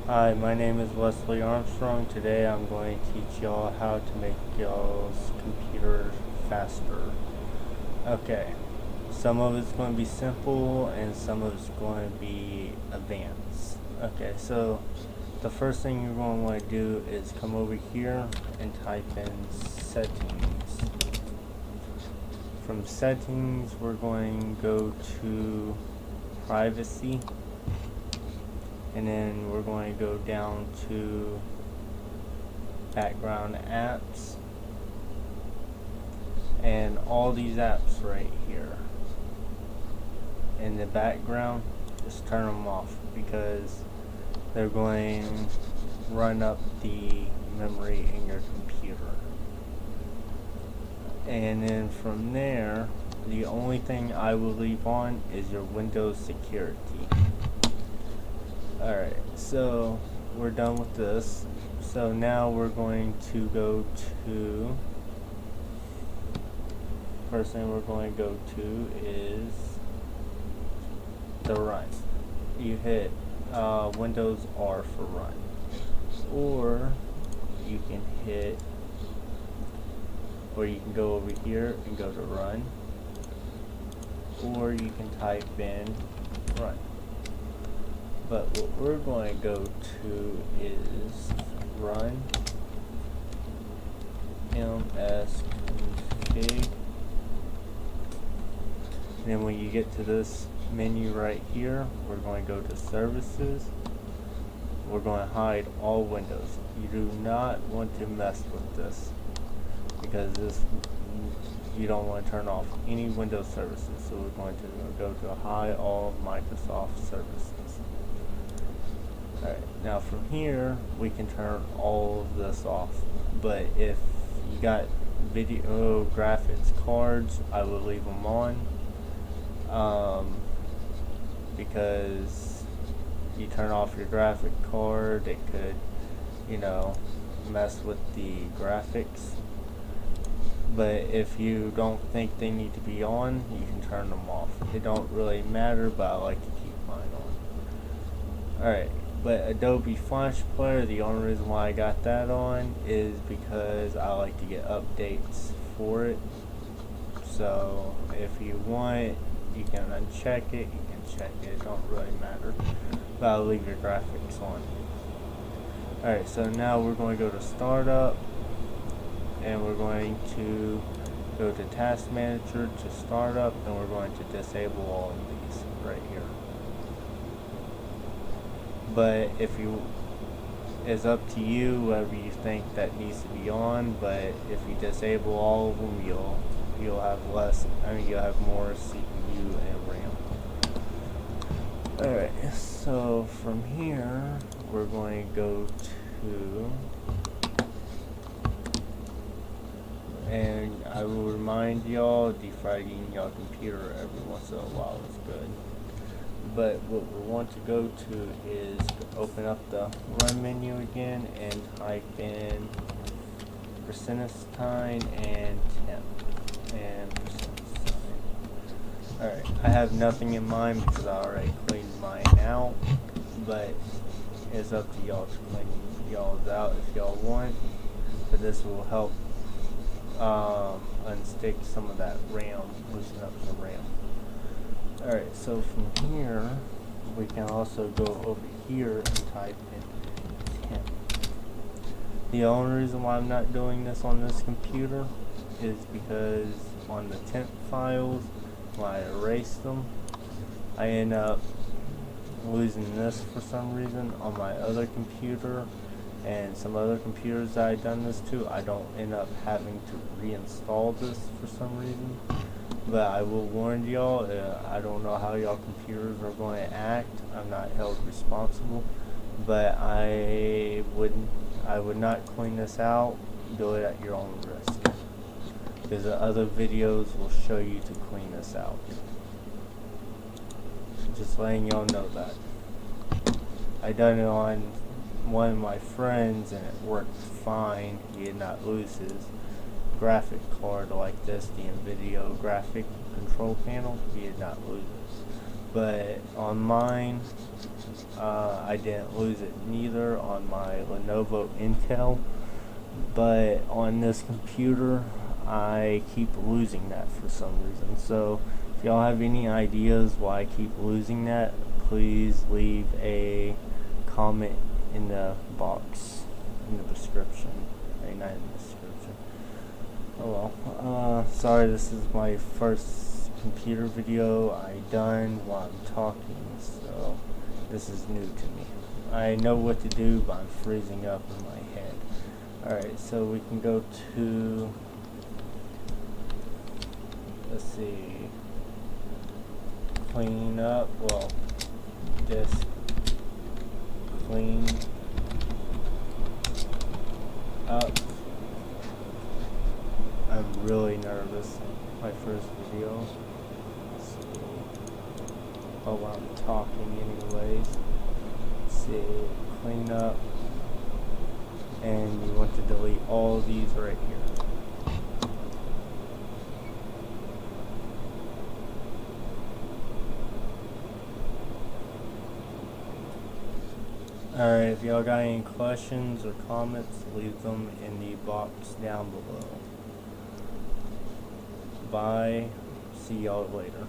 Hi, my name is Wesley Armstrong. Today I'm going to teach y'all how to make y'all's computer faster. Okay, some of it's going to be simple and some of it's going to be advanced. Okay, so the first thing you're going to want to do is come over here and type in settings. From settings, we're going to go to privacy. And then we're going to go down to background apps, and all these apps right here in the background, just turn them off because they're going to run up the memory in your computer. And then from there, the only thing I will leave on is your Windows security. Alright, so we're done with this. So now we're going to go to, first thing we're going to go to is the run. You hit Windows R for run. Or you can hit, or you can go over here and go to run. Or you can type in run. But what we're going to go to is run msconfig. And then when you get to this menu right here, we're going to go to services. We're going to hide all windows. You do not want to mess with this because you don't want to turn off any Windows services. So we're going to go to hide all Microsoft services. Alright, now from here we can turn all of this off, but if you got video graphics cards, I would leave them on, because you turn off your graphic card, it could, mess with the graphics. But if you don't think they need to be on, you can turn them off. It don't really matter, but I like to keep mine on. Alright. But Adobe Flash Player, the only reason why I got that on is because I like to get updates for it. So if you want, you can uncheck it, you can check it, it don't really matter. But I'll leave your graphics on. Alright, so now we're going to go to Startup, and we're going to go to Task Manager to Startup, and we're going to disable all of these right here. But it's up to you whether you think that needs to be on. But if you disable all of them, you'll have you'll have more CPU and RAM. Alright, so from here we're going to go to, and I will remind y'all, defragging y'all computer every once in a while is good. But what we want to go to is open up the run menu again and type in percentage sign and temp and percentage sign. Alright, I have nothing in mind because I already cleaned mine out, but it's up to y'all to clean y'all's out if y'all want. But this will help unstick some of that RAM, loosen up some RAM. Alright, so from here, we can also go over here and type in temp. The only reason why I'm not doing this on this computer is because on the temp files, when I erase them, I end up losing this for some reason on my other computer, and some other computers that I've done this to, I don't end up having to reinstall this for some reason. But I will warn y'all, I don't know how y'all computers are going to act. I'm not held responsible, but I would not clean this out. Do it at your own risk, because the other videos will show you to clean this out. Just letting y'all know that. I done it on one of my friends and it worked fine. He did not lose his graphic card like this, the NVIDIA graphic control panel. He did not lose it. But on mine, I didn't lose it neither on my Lenovo Intel, but on this computer I keep losing that for some reason. So if y'all have any ideas why I keep losing that, please leave a comment in the box in the description. Not in the description. Oh well. Sorry, this is my first computer video I done while I'm talking, so this is new to me. I know what to do, but I'm freezing up in my head. Alright, so we can go to, let's see, clean up, well, disk clean up. I'm really nervous. My first video. So, while I'm talking anyways. Let's see, clean up. And you want to delete all these right here. Alright, if y'all got any questions or comments, leave them in the box down below. Bye. See y'all later.